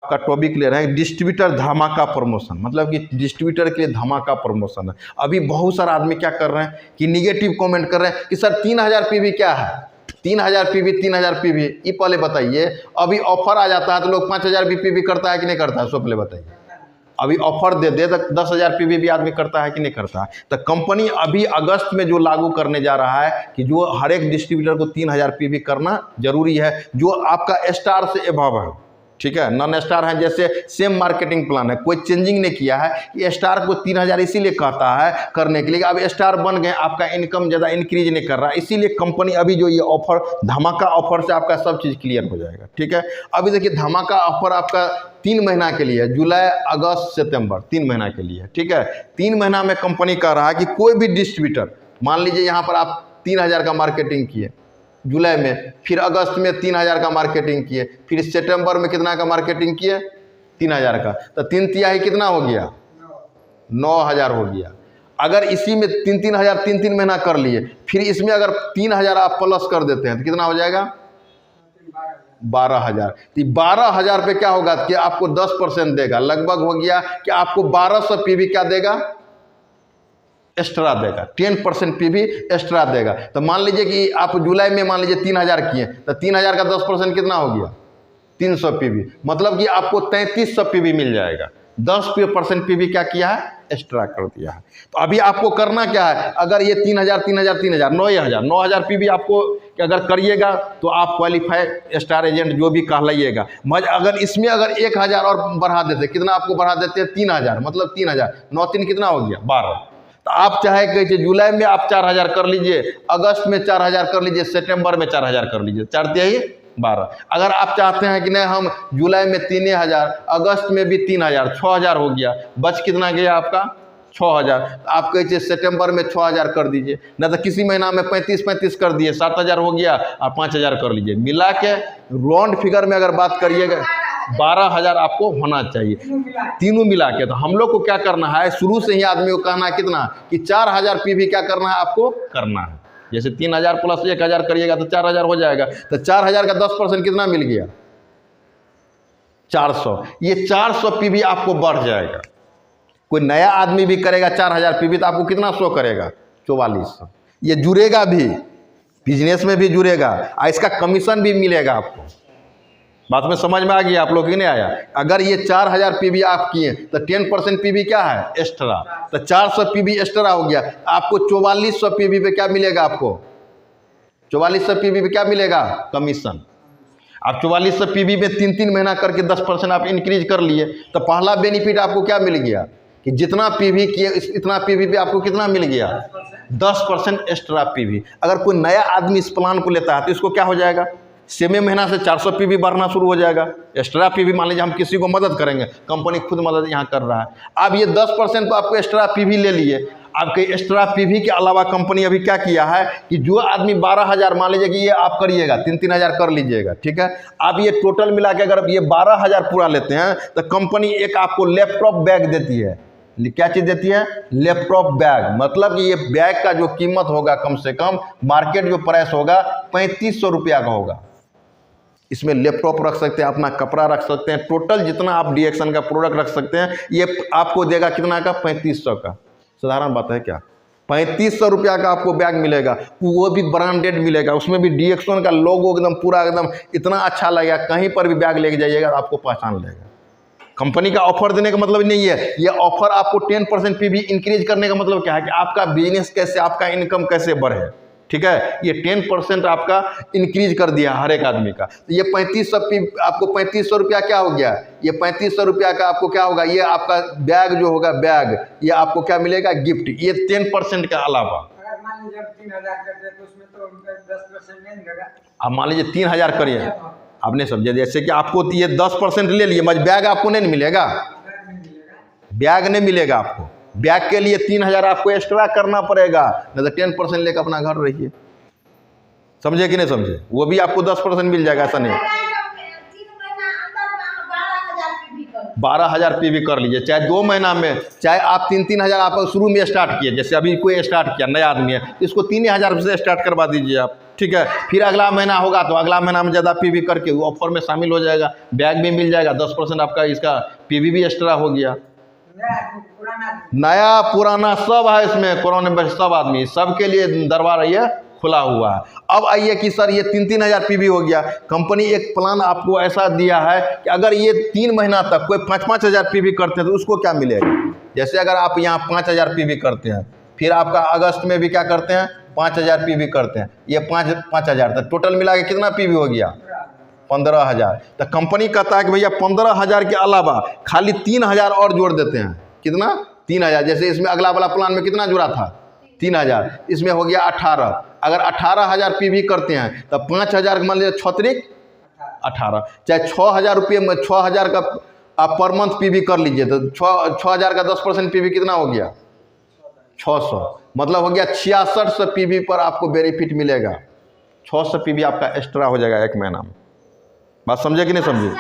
आपका topic clear है। Distributor धमाका प्रमोशन, मतलब कि डिस्ट्रीब्यूटर के लिए धमाका प्रमोशन है। अभी बहुत सारा आदमी क्या कर रहे हैं कि निगेटिव कमेंट कर रहे हैं कि सर 3000 पीवी क्या है, 3000 पीवी 3000 पीवी, ये पहले बताइए। अभी ऑफर आ जाता है तो लोग 5000 भी पीवी करता है कि नहीं करता है, सो पहले बताइए। अभी ऑफर दे दे तो 10,000 पीवी भी आदमी करता है कि नहीं करता है। तो कंपनी अभी अगस्त में जो लागू करने जा रहा है कि जो हर एक डिस्ट्रीब्यूटर को 3000 पीवी करना जरूरी है, जो आपका स्टार से एबव है, ठीक है। नॉन स्टार है जैसे सेम मार्केटिंग प्लान है, कोई चेंजिंग नहीं किया है। ये स्टार को 3000 इसीलिए कहता है करने के लिए, अब स्टार बन गए, आपका इनकम ज़्यादा इंक्रीज नहीं कर रहा, इसीलिए कंपनी अभी जो ये ऑफर धमाका ऑफर से आपका सब चीज़ क्लियर हो जाएगा, ठीक है। अभी देखिए धमाका ऑफर आपका 3 महीना के लिए, जुलाई अगस्त सितंबर 3 महीना के लिए, ठीक है। 3 महीना में कंपनी कह रहा है कि कोई भी डिस्ट्रीब्यूटर, मान लीजिए यहाँ पर आप 3000 का मार्केटिंग किए जुलाई में, फिर अगस्त में 3000 का मार्केटिंग किए, फिर सितंबर में कितना का मार्केटिंग किए 3000 का, तो 3 तिहाई कितना हो गया 9000 हो गया। अगर इसी में 3-3 हज़ार 3-3 महीना कर लिए, फिर इसमें अगर 3000 आप प्लस कर देते हैं तो कितना हो जाएगा 12000। तो 12000 पे क्या होगा कि आपको 10% देगा, लगभग हो गया कि आपको 1200 पीवी क्या देगा एक्स्ट्रा देगा, 10% पीवी एक्स्ट्रा देगा। तो मान लीजिए कि आप जुलाई में मान लीजिए 3000 किए, तो 3000 का 10% कितना हो गया 300 पीवी, मतलब कि आपको 3300 पीवी मिल जाएगा। 10% पीवी क्या किया है एक्स्ट्रा कर दिया है। तो अभी आपको करना क्या है, अगर ये 3000 9000 पीवी आपको अगर करिएगा तो आप क्वालिफाई स्टार एजेंट जो भी कहलाइएगा। अगर इसमें अगर 1000 और बढ़ा देते, कितना आपको बढ़ा देते हैं 3000, मतलब 3000 9 3 कितना हो गया 12। तो आप चाहे कहिए जुलाई में आप 4000 कर लीजिए, अगस्त में 4000 कर लीजिए, सितंबर में 4000 कर लीजिए, 4 तिहाई 12। अगर आप चाहते हैं कि नहीं हम जुलाई में 3000, अगस्त में भी 3000, 6000 हो गया, बच कितना गया आपका 6000। आप कहिए सितंबर में 6000 कर दीजिए, ना तो किसी महीना में 35 कर दिए 7000 हो गया, और 5000 कर लीजिए। मिला के राउंड फिगर में अगर बात करिएगा 12000 आपको होना चाहिए, तीनों मिला के। तो हम लोग को क्या करना है, शुरू से ही आदमी को कहना है कितना कि 4000 पीवी क्या करना है आपको करना है। जैसे 3000 प्लस 1000 करिएगा तो 4000 हो जाएगा। तो 4000 का 10% कितना मिल गया 400। ये 400 पीवी आपको बढ़ जाएगा। कोई नया आदमी भी करेगा 4000 पीवी तो आपको कितना शो करेगा 4400। ये जुड़ेगा भी, बिजनेस में भी जुड़ेगा, और इसका कमीशन भी मिलेगा आपको। बात में समझ में आ गई आप लोग की नहीं आया। अगर ये 4000 पीवी आप किए तो 10% पीवी क्या है एक्स्ट्रा, तो 400 पीवी एक्स्ट्रा हो गया। आपको 4400 पीवी पे क्या मिलेगा, आपको 4400 पीवी पे क्या मिलेगा कमीशन। आप 4400 पीवी में 3-3 महीना करके 10% आप इंक्रीज कर लिए, तो पहला बेनिफिट आपको क्या मिल गया कि जितना पीवी किए इतना पीवी पे आपको कितना मिल गया 10% एक्स्ट्रा पीवी। अगर कोई नया आदमी इस प्लान को लेता है तो इसको क्या हो जाएगा, सेमे महीना से 400 पीवी बढ़ना शुरू हो जाएगा। एक्स्ट्रा पीवी मान लीजिए हम किसी को मदद करेंगे, कंपनी खुद मदद यहाँ कर रहा है। अब ये 10% तो आपको एक्स्ट्रा पीवी ले लिए। आपके एक्स्ट्रा पीवी के अलावा कंपनी अभी क्या किया है कि जो आदमी 12000 मान लीजिए कि ये आप करिएगा 3-3 हज़ार कर लीजिएगा, ठीक है। आप ये टोटल मिला के अगर ये 12000 पूरा लेते हैं तो कंपनी एक आपको लैपटॉप बैग देती है। क्या चीज़ देती है लैपटॉप बैग, मतलब कि ये बैग का जो कीमत होगा कम से कम मार्केट जो प्राइस होगा 3500 रुपया का होगा। इसमें लैपटॉप रख सकते हैं, अपना कपड़ा रख सकते हैं, टोटल जितना आप डीएक्शन का प्रोडक्ट रख सकते हैं ये आपको देगा कितना का 3500 का। साधारण बात है क्या, 3500 रुपया का आपको बैग मिलेगा, वो भी ब्रांडेड मिलेगा, उसमें भी डीएक्शन का लोगो एकदम पूरा एकदम इतना अच्छा लगेगा, कहीं पर भी बैग लेके जाइएगा आपको पहचान लेगा। कंपनी का ऑफर देने का मतलब नहीं है, ये ऑफर आपको 10% पीवी इंक्रीज करने का मतलब क्या है कि आपका बिजनेस कैसे, आपका इनकम कैसे बढ़े, ठीक है। ये 10% आपका इंक्रीज कर दिया हर एक आदमी का। तो ये 3500 आपको 3500 रुपया क्या हो गया, ये 3500 रुपया का आपको क्या होगा, ये आपका बैग जो होगा बैग, ये आपको क्या मिलेगा गिफ्ट, ये 10% के अलावा। आप मान लीजिए 3000 करिए, आपने समझे, जैसे कि आपको ये 10% ले लिए, मगर बैग आपको नहीं मिलेगा, बैग नहीं मिलेगा आपको। बैग के लिए 3000 आपको एक्स्ट्रा करना पड़ेगा, नहीं तो 10% लेकर अपना घर रहिए। समझे कि नहीं समझे, वो भी आपको 10% मिल जाएगा, ऐसा नहीं। 12000 पीवी कर लीजिए, चाहे 2 महीना में, चाहे आप 3-3 हज़ार आप शुरू में स्टार्ट किए, जैसे अभी कोई स्टार्ट किया नया आदमी है, इसको 3000 से स्टार्ट करवा दीजिए आप। ठीक है। फिर अगला महीना होगा तो अगला महीना में ज़्यादा पीवी करके वो ऑफर में शामिल हो जाएगा, बैग भी मिल जाएगा, 10% आपका इसका पीवी भी एक्स्ट्रा हो गया। नया पुराना सब है इसमें, कोरोना में सब आदमी, सबके लिए दरबार ये खुला हुआ है। अब आइए कि सर ये 3-3 हज़ार पीवी हो गया, कंपनी एक प्लान आपको ऐसा दिया है कि अगर ये 3 महीना तक कोई 5-5 हज़ार पीवी करते हैं तो उसको क्या मिलेगा। जैसे अगर आप यहाँ 5 हज़ार पीवी करते हैं, फिर आपका अगस्त में भी क्या करते हैं 5 हज़ार पीवी करते हैं, ये 5 हज़ार तक टोटल मिला के कितना पीवी हो गया 15 हज़ार। तो कंपनी कहता है कि भैया 15 हज़ार के अलावा खाली 3 हज़ार और जोड़ देते हैं, कितना 3 हज़ार। जैसे इसमें अगला वाला प्लान में कितना जुड़ा था 3 हज़ार, इसमें हो गया 18। अगर 18 हज़ार पीवी करते हैं तो 5 हज़ार मान लीजिए 6 18, चाहे 6 हज़ार रुपये में 6 हज़ार का आप पर मंथ पीवी कर लीजिए तो 6 हज़ार का 10% पीवी कितना हो गया 600, मतलब हो गया 6600 पीवी पर आपको बेनिफिट मिलेगा। 600 पीवी आपका एक्स्ट्रा हो जाएगा एक महीना में। बात समझे कि नहीं समझे।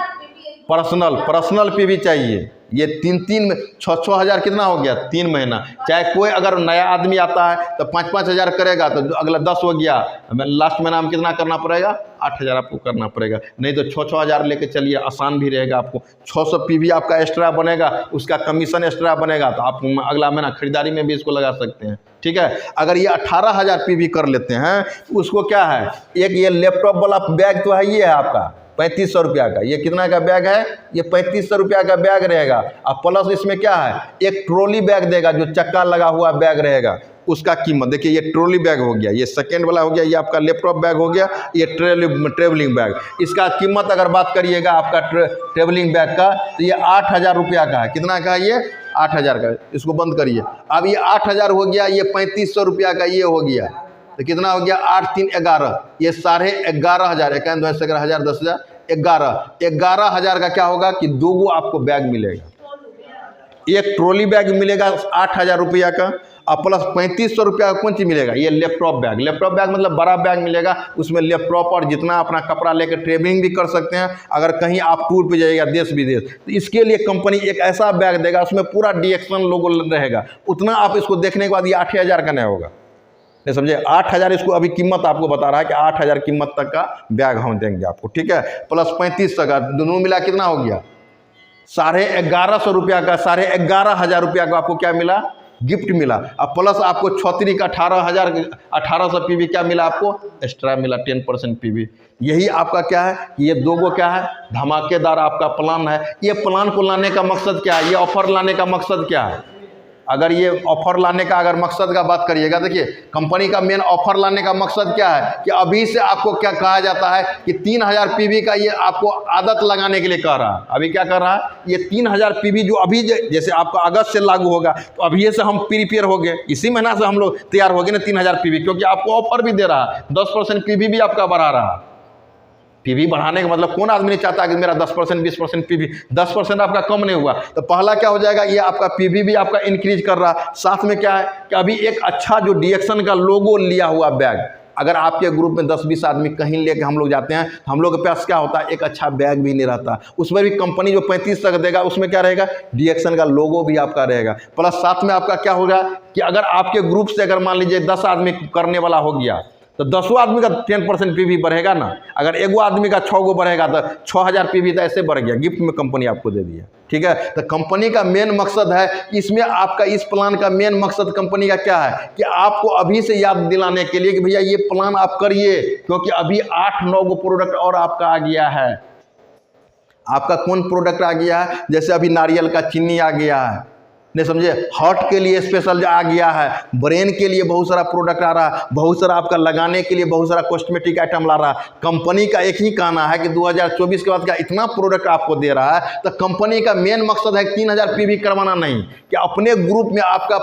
पर्सनल पीवी चाहिए, ये 3-3 में 6-6 हज़ार कितना हो गया 3 महीना। चाहे कोई अगर नया आदमी आता है तो 5-5 हज़ार करेगा तो अगला 10 हो गया, लास्ट महीना में कितना करना पड़ेगा 8 हज़ार आपको करना पड़ेगा। नहीं तो 6-6 हज़ार लेके चलिए, आसान भी रहेगा आपको। 600 पीवी आपका एक्स्ट्रा बनेगा, उसका कमीशन एक्स्ट्रा बनेगा, तो आप अगला महीना खरीदारी में भी इसको लगा सकते हैं, ठीक है। अगर ये 18 हज़ार पीवी कर लेते हैं उसको क्या है, एक ये लैपटॉप वाला बैग तो है, ये है आपका 3500 रुपया का। ये कितना का बैग है, ये 3500 रुपया का बैग रहेगा। अब प्लस इसमें क्या है, एक ट्रॉली बैग देगा जो चक्का लगा हुआ बैग रहेगा, उसका कीमत देखिए, ये ट्रॉली बैग हो गया, ये सेकेंड वाला हो गया, ये आपका लैपटॉप बैग हो गया, ये ट्रेवलिंग बैग। इसका कीमत अगर बात करिएगा आपका ट्रेवलिंग बैग का तो ये 8000 रुपया का है। कितना का है ये 8000 का। इसको बंद करिए। अब ये 8000 हो गया, ये 3500 रुपया का ये हो गया, तो कितना हो गया 8-3 11, ये 11,500, 11,000 10,000 11 हज़ार का क्या होगा कि 2 आपको बैग मिलेगा। एक ट्रॉली बैग मिलेगा 8,000 रुपया का, और प्लस 3500 रुपया का कौन चीज़ मिलेगा, ये लैपटॉप बैग। लैपटॉप बैग मतलब बड़ा बैग मिलेगा, उसमें लैपटॉप और जितना अपना कपड़ा लेकर ट्रेवलिंग भी कर सकते हैं। अगर कहीं आप टूर पे जाइएगा देश विदेश तो इसके लिए कंपनी एक ऐसा बैग देगा, उसमें पूरा DXN लोगो रहेगा। उतना आप इसको देखने के बाद ये 8,000 का नहीं होगा, नहीं समझे। 8,000 इसको अभी कीमत आपको बता रहा है कि 8,000 कीमत तक का बैग हम देंगे आपको, ठीक है। प्लस 3500 का, दोनों मिला कितना हो गया 11,500 रुपया का, 11,500 रुपया का आपको क्या मिला, गिफ्ट मिला। अब प्लस आपको 36 का 18,000 पीवी क्या मिला, आपको एक्स्ट्रा मिला 10% पीवी। यही आपका क्या है, ये 2 क्या है, धमाकेदार आपका प्लान है। ये प्लान को लाने का मकसद क्या है, ये ऑफर लाने का मकसद क्या है। अगर ये ऑफर लाने का अगर मकसद का बात करिएगा, देखिए कंपनी का मेन ऑफर लाने का मकसद क्या है कि अभी से आपको क्या कहा जाता है कि 3000 पीवी का ये आपको आदत लगाने के लिए कह रहा है। अभी क्या कर रहा है, ये 3000 पीवी जो अभी जैसे आपका अगस्त से लागू होगा तो अभी से हम प्रिपेयर हो गए, इसी महीना से हम लोग तैयार हो गए ना 3000 पीवी, क्योंकि आपको ऑफर भी दे रहा है, 10% पीवी भी आपका बढ़ा रहा है। पीवी बढ़ाने का मतलब कौन आदमी नहीं चाहता कि मेरा 10% 20% पीवी, 10% आपका कम नहीं हुआ तो पहला क्या हो जाएगा, ये आपका पीवी भी आपका इंक्रीज कर रहा है। साथ में क्या है कि अभी एक अच्छा जो DXN का लोगो लिया हुआ बैग, अगर आपके ग्रुप में 10-20 आदमी कहीं लेके हम लोग जाते हैं, हम लोग के पास क्या होता है, एक अच्छा बैग भी नहीं रहता। उसमें भी कंपनी जो 35 तक देगा उसमें क्या रहेगा, DXN का लोगो भी आपका रहेगा। प्लस साथ में आपका क्या होगा कि अगर आपके ग्रुप से अगर मान लीजिए 10 आदमी करने वाला हो गया तो 10 आदमी का 10% पीवी बढ़ेगा ना। अगर 1 आदमी का 6 बढ़ेगा तो 6000 पीवी तो ऐसे बढ़ गया, गिफ्ट में कंपनी आपको दे दिया, ठीक है। तो कंपनी का मेन मकसद है, इसमें आपका इस प्लान का मेन मकसद कंपनी का क्या है कि आपको अभी से याद दिलाने के लिए कि भैया ये प्लान आप करिए, क्योंकि अभी 8-9 प्रोडक्ट और आपका आ गया है। आपका कौन प्रोडक्ट आ गया है, जैसे अभी नारियल का चीनी आ गया है, नहीं समझे, हार्ट के लिए स्पेशल आ गया है, ब्रेन के लिए बहुत सारा प्रोडक्ट आ रहा है, बहुत सारा आपका लगाने के लिए बहुत सारा कॉस्मेटिक आइटम ला रहा है। कंपनी का एक ही कहना है कि 2024 के बाद का इतना प्रोडक्ट आपको दे रहा है, तो कंपनी का मेन मकसद है 3000 पीवी करवाना नहीं, कि अपने ग्रुप में आपका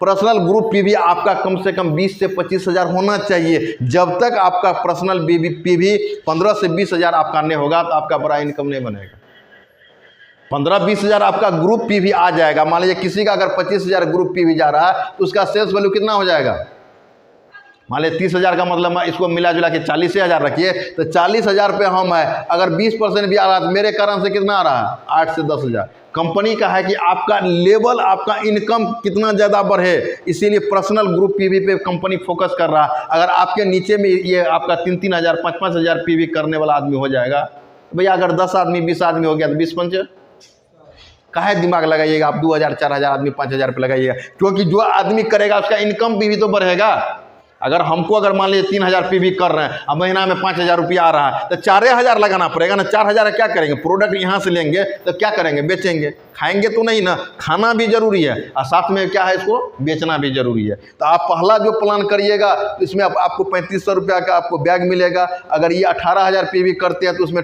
पर्सनल ग्रुप पीवी आपका कम से कम 20 से 25 हज़ार होना चाहिए। जब तक आपका पर्सनल पीवी 15 से 20 हज़ार आपका नहीं होगा तो आपका बड़ा इनकम नहीं बनेगा। 15-20 हज़ार आपका ग्रुप पीवी आ जाएगा। मान लीजिए किसी का अगर 25 हज़ार ग्रुप पीवी जा रहा है तो उसका सेल्स वैल्यू कितना हो जाएगा, मान लिया 30,000 का मतलब इसको मिला जुला के 40,000 रखिए, तो 40,000 पे हम है, अगर 20% भी आ रहा है तो मेरे कारण से कितना आ रहा है, 8 से 10,000। कंपनी का है कि आपका लेवल, आपका इनकम कितना ज़्यादा बढ़े, इसीलिए पर्सनल ग्रुप पीवी पे कंपनी फोकस कर रहा है। अगर आपके नीचे में ये आपका 3-3 हज़ार 5-5 हज़ार पीवी करने वाला आदमी हो जाएगा, तो भैया अगर 10 आदमी 20 आदमी हो गया तो 20-5 काहे दिमाग लगाइएगा आप, 2,000-4,000 आदमी 5,000 पे लगाइएगा, क्योंकि जो आदमी करेगा उसका इनकम भी तो बढ़ेगा। अगर हमको अगर मान लीजिए 3,000 पीवी कर रहे हैं, अब महीना में 5,000 रुपया आ रहा है, तो 4,000 लगाना पड़ेगा ना। 4,000 क्या करेंगे, प्रोडक्ट यहाँ से लेंगे तो क्या करेंगे, बेचेंगे, खाएंगे तो नहीं ना, खाना भी जरूरी है और साथ में क्या है, इसको बेचना भी जरूरी है। तो आप पहला जो प्लान करिएगा तो इसमें आपको 3,500 रुपया का आपको बैग मिलेगा। अगर ये 18,000 पीवी करते हैं तो उसमें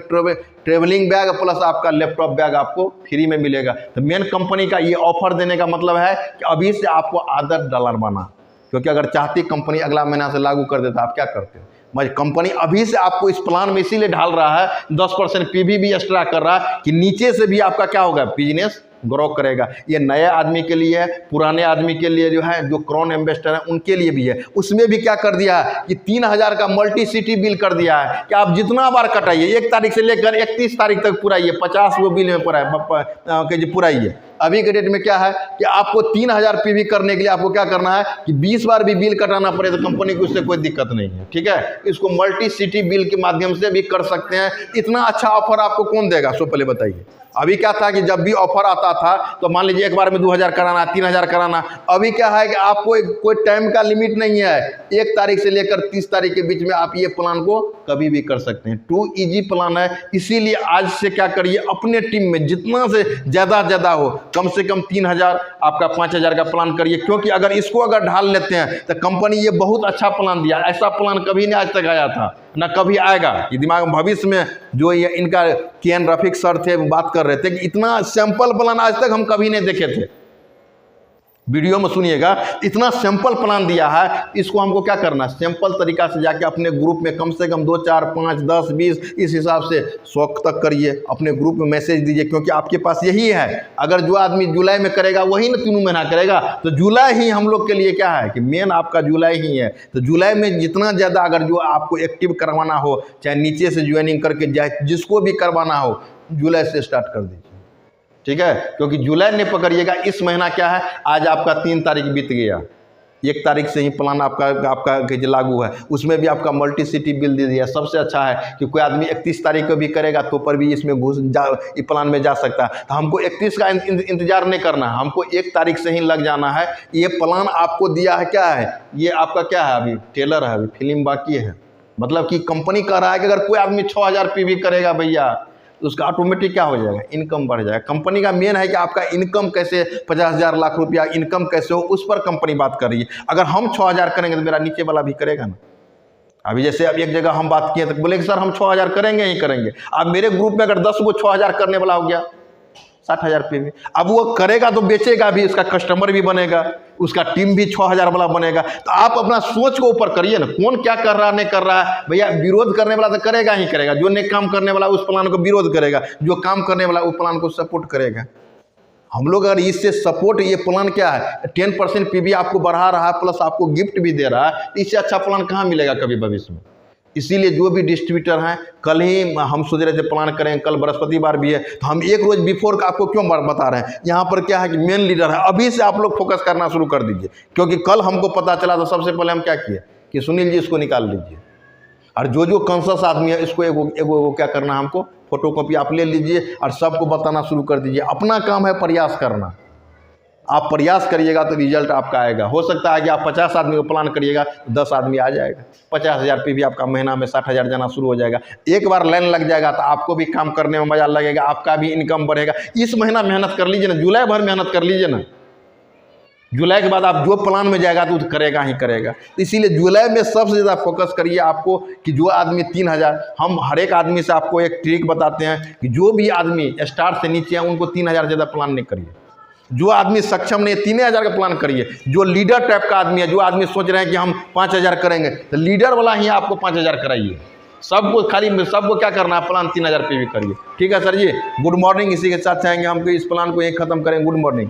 ट्रेवलिंग बैग प्लस आपका लैपटॉप बैग आपको फ्री में मिलेगा। तो मेन कंपनी का ये ऑफर देने का मतलब है कि अभी से आपको आदत डॉलर बना, क्योंकि अगर चाहती कंपनी अगला महीना से लागू कर देता, आप क्या करते हो। मगर कंपनी अभी से आपको इस प्लान में इसीलिए ढाल रहा है, 10% पीवी भी एक्स्ट्रा कर रहा है कि नीचे से भी आपका क्या होगा, बिजनेस ग्रो करेगा। ये नए आदमी के लिए है, पुराने आदमी के लिए जो है, जो क्राउन एम्बेसडर है उनके लिए भी है। उसमें भी क्या कर दिया है कि 3,000 का मल्टी सिटी बिल कर दिया है कि आप जितना बार कटाइए, 1 तारीख से लेकर 31 तारीख तक पुराइए, 50 वो बिल में पुराइए। अभी के डेट में क्या है कि आपको 3,000 पीवी करने के लिए आपको क्या करना है कि 20 बार भी बिल कटाना पड़े तो कंपनी को उससे कोई दिक्कत नहीं है, ठीक है। इसको मल्टी सिटी बिल के माध्यम से भी कर सकते हैं। इतना अच्छा ऑफर आपको कौन देगा, सो पहले बताइए। अभी क्या था कि जब भी ऑफर आता था तो मान लीजिए एक बार में 2,000 कराना, 3,000 कराना। अभी क्या है कि आपको कोई टाइम का लिमिट नहीं है, 1 तारीख से लेकर 30 तारीख के बीच में आप ये प्लान को कभी भी कर सकते हैं। 2 इजी प्लान है, इसीलिए आज से क्या करिए, अपने टीम में जितना से ज़्यादा हो, कम से कम 3,000 आपका 5,000 का प्लान करिए। क्योंकि अगर इसको अगर ढाल लेते हैं तो कंपनी ये बहुत अच्छा प्लान दिया, ऐसा प्लान कभी नहीं आज तक आया था, ना कभी आएगा। ये दिमाग में भविष्य में जो ये इनका के.एन. रफीक सर थे बात कर रहे थे कि इतना सिंपल प्लान आज तक हम कभी नहीं देखे थे। वीडियो में सुनिएगा, इतना सिंपल प्लान दिया है। इसको हमको क्या करना है, सिंपल तरीका से जाके अपने ग्रुप में कम से कम 2, 4, 5, 10, 20 इस हिसाब से 100 तक करिए, अपने ग्रुप में मैसेज दीजिए। क्योंकि आपके पास यही है, अगर जो आदमी जुलाई में करेगा वही ना 3 महीना करेगा, तो जुलाई ही हम लोग के लिए क्या है कि मेन आपका जुलाई ही है। तो जुलाई में जितना ज़्यादा अगर जो आपको एक्टिव करवाना हो, चाहे नीचे से ज्वाइनिंग करके जाए, जिसको भी करवाना हो, जुलाई से स्टार्ट कर दीजिए, ठीक है। क्योंकि जुलाई नहीं पकड़िएगा, इस महीना क्या है, आज आपका 3 तारीख बीत गया, 1 तारीख से ही प्लान आपका लागू है। उसमें भी आपका मल्टी सिटी बिल दे दिया। सबसे अच्छा है कि कोई आदमी 31 तारीख को भी करेगा तो पर भी इसमें इस प्लान में जा सकता है। तो हमको 31 का इंतजार नहीं करना है, हमको 1 तारीख से ही लग जाना है। ये प्लान आपको दिया है, क्या है ये आपका, क्या है, अभी टेलर है, अभी फिल्म बाकी है। मतलब कि कंपनी कह रहा है कि अगर कोई आदमी 6,000 पीवी करेगा भैया, तो उसका ऑटोमेटिक क्या हो जाएगा, इनकम बढ़ जाएगा। कंपनी का मेन है कि आपका इनकम कैसे 50,000 लाख रुपया इनकम कैसे हो, उस पर कंपनी बात कर रही है। अगर हम 6,000 करेंगे तो मेरा नीचे वाला भी करेगा ना। अभी जैसे अब एक जगह हम बात किए तो बोले कि सर हम 6,000 करेंगे ही करेंगे। अब मेरे ग्रुप में अगर 10 को 6,000 करने वाला हो गया, 60,000 पे भी, अब वो करेगा तो बेचेगा भी, उसका कस्टमर भी बनेगा, उसका टीम भी 6,000 वाला बनेगा। तो आप अपना सोच को ऊपर करिए ना, कौन क्या कर रहा नहीं कर रहा है। भैया विरोध करने वाला तो करेगा ही करेगा, जो नहीं काम करने वाला उस प्लान को विरोध करेगा, जो काम करने वाला उस प्लान को सपोर्ट करेगा। हम लोग अगर इससे सपोर्ट, ये प्लान क्या है 10% पीवी आपको बढ़ा रहा है, प्लस आपको गिफ्ट भी दे रहा है, इससे अच्छा प्लान कहाँ मिलेगा कभी भविष्य में। इसीलिए जो भी डिस्ट्रीब्यूटर हैं, कल ही हम सोच रहे थे प्लान करें, कल बृहस्पतिवार भी है, तो हम 1 रोज बिफोर का आपको क्यों बता रहे हैं। यहाँ पर क्या है कि मेन लीडर है, अभी से आप लोग फोकस करना शुरू कर दीजिए। क्योंकि कल हमको पता चला तो सबसे पहले हम क्या किए कि सुनील जी इसको निकाल लीजिए, और जो कॉन्शियस आदमी है इसको एगो क्या करना, हमको फोटोकॉपी आप ले लीजिए और सबको बताना शुरू कर दीजिए। अपना काम है प्रयास करना, आप प्रयास करिएगा तो रिजल्ट आपका आएगा। हो सकता है कि आप 50 आदमी को प्लान करिएगा तो 10 आदमी आ जाएगा, 50,000 पे भी आपका महीना में 60,000 जाना शुरू हो जाएगा। एक बार लाइन लग जाएगा तो आपको भी काम करने में मजा लगेगा, आपका भी इनकम बढ़ेगा। इस महीना मेहनत कर लीजिए ना, जुलाई भर मेहनत कर लीजिए ना, जुलाई के बाद आप जो प्लान में जाएगा तो करेगा ही करेगा। इसीलिए जुलाई में सबसे ज़्यादा फोकस करिए आपको कि जो आदमी 3,000, हम हर एक आदमी से आपको एक ट्रिक बताते हैं कि जो भी आदमी स्टार से नीचे है उनको 3,000 ज़्यादा प्लान नहीं करिए। जो आदमी सक्षम नहीं है 3,000 का प्लान करिए। जो लीडर टाइप का आदमी है, जो आदमी सोच रहे हैं कि हम 5,000 करेंगे, तो लीडर वाला ही आपको 5,000 कराइए। सबको खाली सबको क्या करना है, प्लान 3,000 पे भी करिए। ठीक है सर जी, गुड मॉर्निंग। इसी के साथ चाहेंगे हम इस प्लान को यहीं खत्म करें। Good morning.